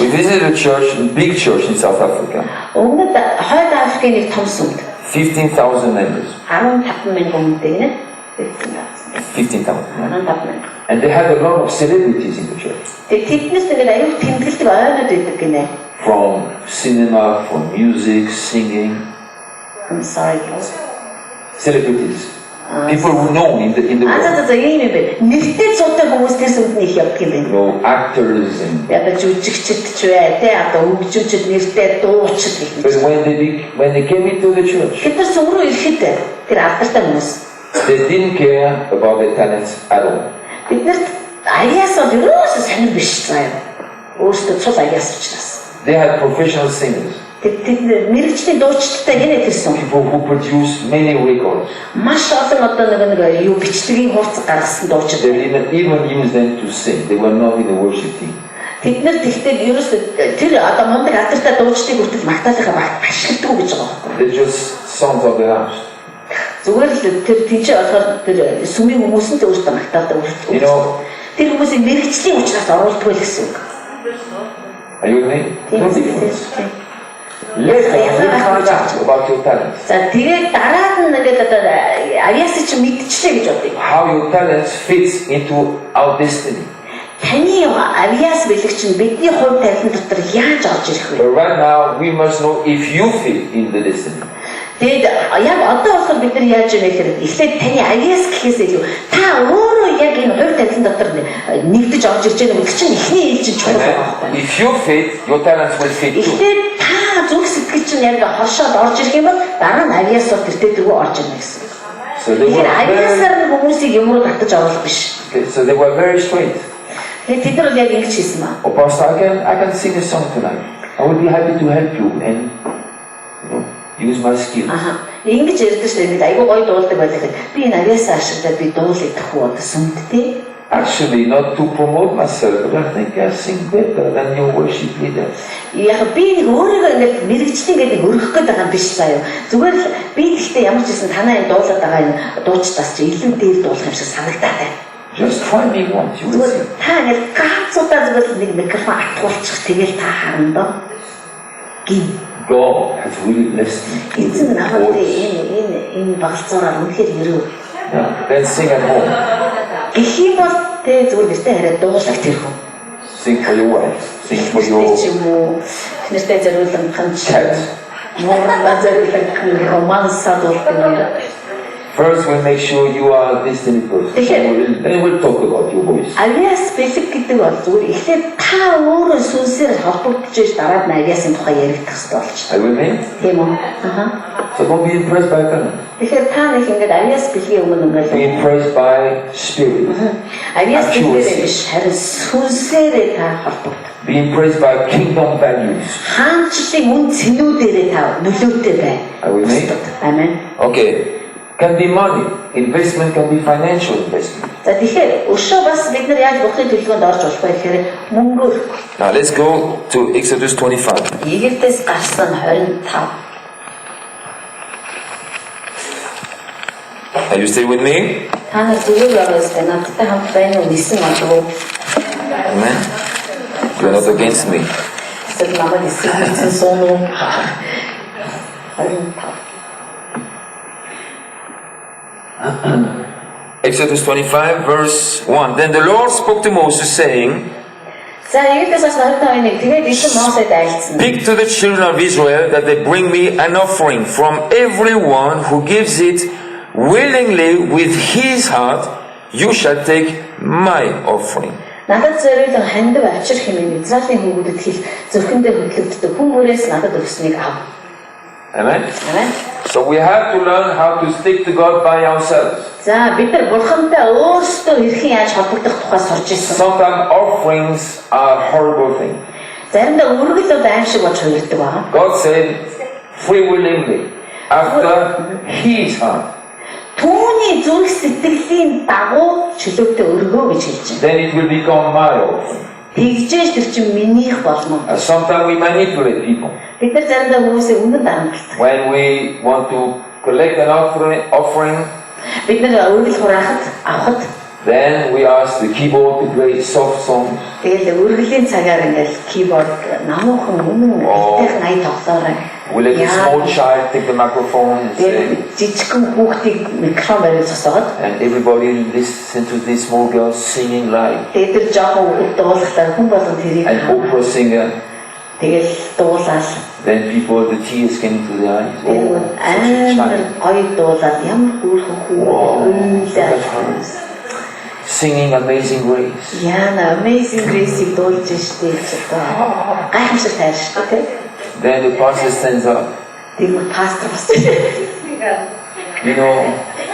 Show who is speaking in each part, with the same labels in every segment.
Speaker 1: We visited a church, a big church in South Africa.
Speaker 2: Өмнөд Хойд Африкийн нэг том сүмд
Speaker 1: 15,000 members.
Speaker 2: 15,000 хүнтэй нэ.
Speaker 1: 15,000. And they had a lot of celebrities in the church.
Speaker 2: Тэднээс тэгээд аюул тэмдэглэдэг ойнод байдаг гинэ.
Speaker 1: From cinema, from music, singing.
Speaker 2: I'm sorry.
Speaker 1: Celebrities. People who know in the world.
Speaker 2: ийм юм бэ. Нэртэй цуутай хүмүүс тэр сүмд их явдаг юм байна.
Speaker 1: No actors and.
Speaker 2: Яг жүжигчд ч бай, тэ одоо хөгжүүлчд нэртэй дуучид гэх мэт.
Speaker 1: But when they came into the church.
Speaker 2: Тэр сүм рүү ирэхэд тэр алдартай хүмүүс.
Speaker 1: They didn't care about their talents at all.
Speaker 2: Биднэрт аяасаа юусоо сонир биш заяа. Өөрсдөө цул аяас учраас.
Speaker 1: They had professional singers.
Speaker 2: Тэд мэрэгчлийн дуучидтай гинэ тэрсэн.
Speaker 1: People who produce many records.
Speaker 2: Маш олон одоо нэг юу бичлэгийн хурц гаргасан дуучид.
Speaker 1: They didn't even use them to sing. They were not in the worship team.
Speaker 2: Тэднэр тэгтээ ерөөсөө тэр одоо мундаг алдартай дуучдыг хүртэл магтаалахаа ашигладаг гэж байгаа байхгүй.
Speaker 1: They're just songs of the house.
Speaker 2: Зүгээр л тэр тийч болохоор тэр сүмийн хүмүүс нь өөртөө магтаадаг үргэлж. Тэр хүмүүсийн мэрэгчлийн учраас оруулдаг л гэсэн үг.
Speaker 1: Are you with me? No difference. Let's find out about your talents.
Speaker 2: За тэгээд дараа нь ингээд одоо аяас чи мэдчихлээ гэж бодъё.
Speaker 1: How your talents fits into our destiny.
Speaker 2: Таны аяас бэлэг чинь бидний хувь тавилан дотор яаж орж ирэх вэ?
Speaker 1: But right now we must know if you fit in the destiny.
Speaker 2: Тэгээд яг одоо болохоор бид нар яаж яах вэ гэхээр эхлээд таны аяас гэхээс илүү та өөрөө яг энэ хувь тавилан дотор нэгдэж орж ирж байгаа нь чинь эхний ээлжид чухал байна.
Speaker 1: If you fit, your talents will fit too.
Speaker 2: Эхлээд та зүрх сэтгэл чинь яг хоршоод орж ирэх юм бол дараа нь аяас бол тэртээ дөрөв орж ирнэ гэсэн.
Speaker 1: So they were
Speaker 2: аяасаар хүмүүсийг юм руу татаж оруулах биш.
Speaker 1: So they were very straight.
Speaker 2: Тэд нар яг ингэж хийсэн маа.
Speaker 1: Oh, Pastor, I can sing a song tonight. I would be happy to help you and use my skills.
Speaker 2: Ингэж ярьдаг шүү дээ. Айгуу гоё дуулдаг байлаа. Би энэ аяасаа ашиглаад би дуулах хүү одоо сүмд тий.
Speaker 1: Actually, not to promote myself, but I think I sing better than your worship leader.
Speaker 2: Яг би өөрийгөө ингэж мэрэгчлийн гэдэг өргөх гээд байгаа юм биш заяа. Зүгээр л би гэхдээ ямар ч гэсэн танаа энэ дуулаад байгаа энэ дуучдаас чи илүү дээр дуулах юм шиг санагдаад байна.
Speaker 1: Just try me once, you will see.
Speaker 2: Та ингэ гаацуудаа зүгээр нэг микрофон атгуулчих тэгэл та харна доо. Гин.
Speaker 1: God has really blessed me.
Speaker 2: Эцэг намайг энэ багцаараа үнэхээр өрөө.
Speaker 1: Then sing at home.
Speaker 2: Гэх юм бол тэ зүгээр нэртэй хараад дуулах тэр хүн.
Speaker 1: Sing for your wife. Sing for your
Speaker 2: нэртэй зориулсан ханчаа. Морна зориулсан романсад болдог.
Speaker 1: First, we'll make sure you are a destiny person. Then we'll talk about your voice.
Speaker 2: Аяас бэлэг гэдэг бол зүгээр эхлээд та өөрөө сүнсээр холбогдож иж дараад нь аяасын тухай яригдах хэрэгтэй болж байна.
Speaker 1: Are you with me?
Speaker 2: Тийм үү?
Speaker 1: So don't be impressed by talent.
Speaker 2: Тэгэхээр та нэг ингэж аяас бэлгийн өмнө
Speaker 1: Be
Speaker 2: ингээд
Speaker 1: impressed by spirit.
Speaker 2: аяас бэлгээрээ биш харин сүнсээрээ та холбогд.
Speaker 1: Be impressed by kingdom values.
Speaker 2: Хаанчлалын үн цэнүүдээрээ та нөлөөтэй бай.
Speaker 1: Are you with me?
Speaker 2: Амен.
Speaker 1: Okay. Can be money. Investment can be financial investment.
Speaker 2: За тэгэхээр өшөө бас бид нар яаж бурхны төлөвөнд орж болох вэ гэхээр мөнгөөр.
Speaker 1: Now let's go to Exodus 25.
Speaker 2: Египтээс гарсан 25.
Speaker 1: Are you still with me?
Speaker 2: Та нар зүгээр яваас надтай хамт байна уу? Нисэн болов уу?
Speaker 1: Amen. You're not against me.
Speaker 2: Зөв намайг нисэн сууно. 25.
Speaker 1: Exodus 25 verse 1. Then the Lord spoke to Moses saying, Speak to the children of Israel that they bring me an offering from everyone who gives it willingly with his heart. You shall take my offering.
Speaker 2: Надад зориулан хандив авчир хэмээн Израилийн хүүгүүдэд хэл зөвхөндөө хөдлөгддөг хүн бүрээс надад өгснийг ав.
Speaker 1: Amen.
Speaker 2: Amen.
Speaker 1: So we have to learn how to stick to God by ourselves.
Speaker 2: За бид нар бурхантай өөрсдөө хэрхэн яаж холбогдох тухай сурч ирсэн.
Speaker 1: Sometimes offerings are horrible things.
Speaker 2: Заримдаа өргөл бол аим шиг болж хувирдаг байна.
Speaker 1: God said, free willingly, after his heart.
Speaker 2: Түүний зүрх сэтгэлийн дагуу чөлөөтэй өргөө гэж хэлж байна.
Speaker 1: Then it will become my offering.
Speaker 2: Тэгжээж тэр чинь минийх болно.
Speaker 1: Sometimes we manipulate people.
Speaker 2: Бид нар заримдаа хүмүүсийг үнэн дарамталдаг.
Speaker 1: When we want to collect an offering,
Speaker 2: бид нар өргөл хураахад авахд
Speaker 1: Then we ask the keyboard to play soft songs.
Speaker 2: Тэгэл үргэлжлийн цагаар ингээл keyboard намуухан өмнө ихтэйх ая тоглоорой.
Speaker 1: We let the small child take the microphone and say,
Speaker 2: Жижигхэн хүүхдийг микрофон бариад сосоод
Speaker 1: and everybody listen to this small girl singing like
Speaker 2: тэгээд тэр жоохон хүүхд дуулахлаар хүн болгон тэрийг
Speaker 1: an opera singer.
Speaker 2: тэгэл дуулаад
Speaker 1: Then people, the tears came to their eyes. Oh, such a
Speaker 2: амар
Speaker 1: child.
Speaker 2: гоё дуулаад ямар хөөрхөн хүү
Speaker 1: Singing Amazing Grace.
Speaker 2: Яна Amazing Grace-ийг дуулж штэ гэж одоо гайхамшиг тайр штэ тийм.
Speaker 1: Then the pastor stands up.
Speaker 2: Тэгвэл пастор бас
Speaker 1: You know,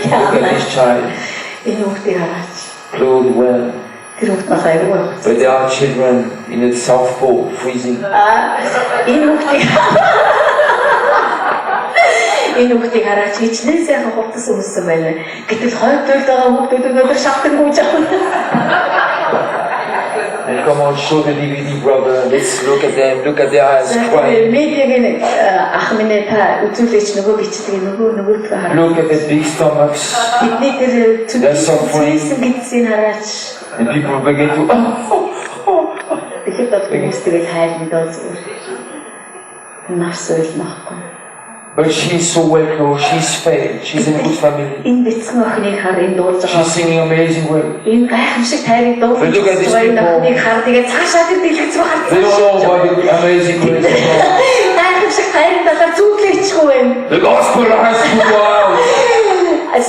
Speaker 1: look at this child,
Speaker 2: энэ хүүхдийг хараач.
Speaker 1: clothed well.
Speaker 2: Тэр хүүхд нас аюул.
Speaker 1: But there are children in the South Pole freezing.
Speaker 2: Энэ хүүхдийг хараач хичнээн сайхан хувцас өмссөн байна. Гэтэл хойд туйлд байгаа хүүхдүүд өнөөдөр шавтан гүйж байгаа.
Speaker 1: And come on, show the DVD, brother. Let's look at them. Look at their eyes crying.
Speaker 2: Медиагийн ах минь та үзүүлээч нөгөө бичдэг нөгөө хараа.
Speaker 1: Look at the big stomachs.
Speaker 2: Бидний тэр зүгтсэн гэдсийг хараач.
Speaker 1: And people begin to,
Speaker 2: Тэгэхэд бол хүмүүстэйгээ хайрны доо зүгээр. Нарс ойлнохгүй.
Speaker 1: but she's so well clothed. She's fed. She's in a good family.
Speaker 2: Энэ бицэн охиныг хар энэ дуулж
Speaker 1: She's
Speaker 2: байгаа.
Speaker 1: singing Amazing Grace.
Speaker 2: Энэ гайхамшиг тайрыг дуулж
Speaker 1: Look at these
Speaker 2: байгаа
Speaker 1: people.
Speaker 2: охиныг хар тэгээд цаашаа тэр дэлгэцүү
Speaker 1: They don't know
Speaker 2: харсан.
Speaker 1: about the Amazing Grace.
Speaker 2: Гайхамшиг тайрын талаар зүглээчихгүй байна.
Speaker 1: The gospel has to go out.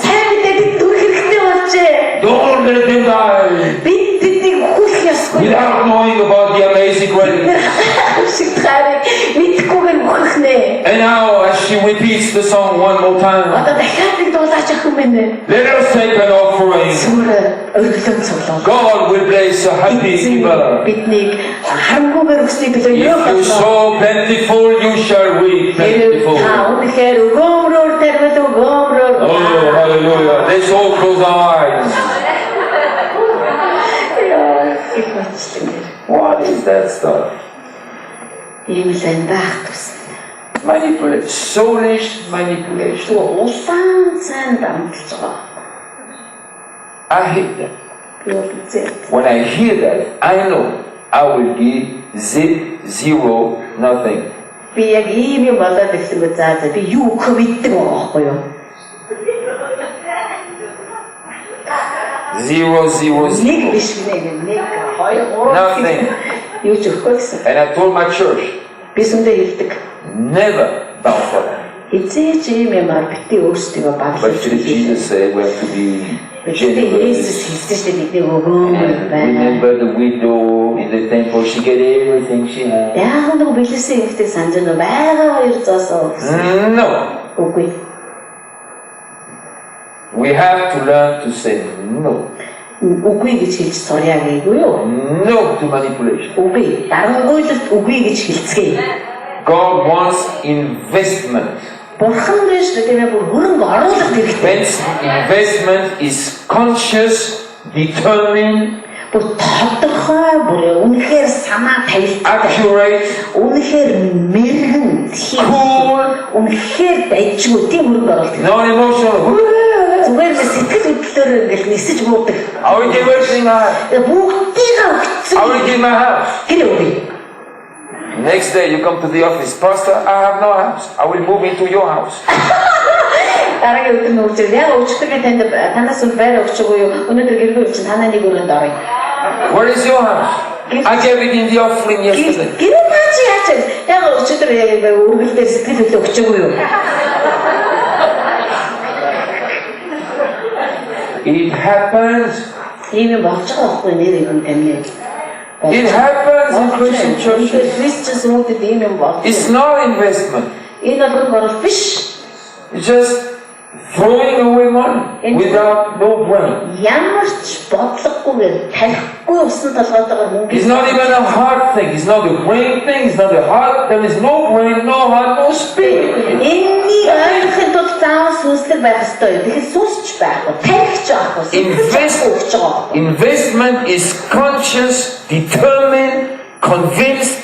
Speaker 2: Сайн мэдээд дүр хэрэгтэй болжээ.
Speaker 1: Don't let them die
Speaker 2: Бид тэднийг хүлэх ёсгүй.
Speaker 1: without knowing about the Amazing Grace.
Speaker 2: Гайхамшиг тайрыг мэдхгүйгээр үхэх нэ.
Speaker 1: And now, as she repeats the song one more time,
Speaker 2: Одоо дахиад нэг дуулаач ах юм байна.
Speaker 1: let us take an offering.
Speaker 2: Зүгээр өргөлөн цуглаа.
Speaker 1: God will bless a happy giver.
Speaker 2: Биднийг харамгүйгээр өсөйг билээ
Speaker 1: If
Speaker 2: юу
Speaker 1: you
Speaker 2: болов?
Speaker 1: sow plentiful, you shall reap plentiful.
Speaker 2: Та үнэхээр өгөөмрөөр тарвал өгөөмрөөр.
Speaker 1: Oh, hallelujah. Let's all close our eyes. What is that stuff?
Speaker 2: Ийм л энэ байх тус.
Speaker 1: Manipulation. Soulish manipulation.
Speaker 2: Улаан цан дамжиж байгаа.
Speaker 1: I hate that.
Speaker 2: Юу гэж.
Speaker 1: When I hear that, I know I will give zero, nothing.
Speaker 2: Би яг ийм юм болоод ирсэн за би юу өгөх мэддэг байгаа байхгүй юу?
Speaker 1: Zero.
Speaker 2: Нэг биш гинэ нэг хоёр гурав.
Speaker 1: Nothing.
Speaker 2: Юу ч өгөхгүй гэсэн.
Speaker 1: And I told my church,
Speaker 2: Би сүндээ хэлдэг.
Speaker 1: never bow for that.
Speaker 2: Эцээч ийм юмар бити өөрсдөө
Speaker 1: But
Speaker 2: баглах.
Speaker 1: Jesus said we have to be
Speaker 2: Бид
Speaker 1: generous.
Speaker 2: Есүс хэлсэн шүү дээ бидний өгөөмөр
Speaker 1: And
Speaker 2: байна.
Speaker 1: remember the widow in the temple, she get everything she had.
Speaker 2: Яг нэг бэлэсэн юмтэй санаж байна уу? Байгаа хоёр зоосоо гэсэн.
Speaker 1: No.
Speaker 2: Үгүй.
Speaker 1: We have to learn to say no.
Speaker 2: Үгүй гэж хэлж сурья гээгүй юу?
Speaker 1: No to manipulation.
Speaker 2: Үгүй. Дарангуйлалт үгүй гэж хэлцгээе.
Speaker 1: God wants investment.
Speaker 2: Бурхан гэж тийм бүр хөрөнгө оруулалт хэрэгтэй.
Speaker 1: Investment is conscious, determined,
Speaker 2: Бүр тодорхой, бүр үнэхээр санаа тавилттай.
Speaker 1: accurate,
Speaker 2: Үнэхээр мэрэгэн,
Speaker 1: cool,
Speaker 2: үнэхээр дайжгүй тийм хөрөнгө оруулалт.
Speaker 1: non-emotional.
Speaker 2: Зүгээр л сэтгэл хөдлөлөөр ингээл нисэж буудаг.
Speaker 1: I will give everything I have.
Speaker 2: Бүгдийг
Speaker 1: I
Speaker 2: өгцөн.
Speaker 1: will give my house.
Speaker 2: Гэр үгүй.
Speaker 1: Next day you come to the office, Pastor, I have no house. I will move into your house.
Speaker 2: Дараагийн өдөр нүүрч яг өчтөрөө танд танаас үл байр өгчгүй юу? Өнөөдөр гэргүй чинь танаа нэг өрөөнд орё.
Speaker 1: Where is your house? I gave it in the offering yesterday.
Speaker 2: Гэр наач яач яг өчтөр яг өргөлдөө сэтгэл хөдлөө өгчгүй юу?
Speaker 1: It happens.
Speaker 2: Ийм болж байгаа байхгүй нэр юм тамир.
Speaker 1: It happens in Christian churches.
Speaker 2: Христчэн хүмүүдэд ийм юм болж.
Speaker 1: It's not investment.
Speaker 2: Энэ бол хөрөнгө оруулалт биш.
Speaker 1: It's just throwing away money without no brain.
Speaker 2: Ямар ч бодлогогүйгээр тарихгүй усан толгойтойгоор мөнгө.
Speaker 1: It's not even a heart thing. It's not a brain thing. It's not a heart. There is no brain, no heart, no spirit.
Speaker 2: Энийг ойлгохын тулд заавал сүнслэг байх ёстой. Тэгэхээр сүнсч байхгүй, тарихч байхгүй, өгч байгаа.
Speaker 1: Investment is conscious, determined, convinced,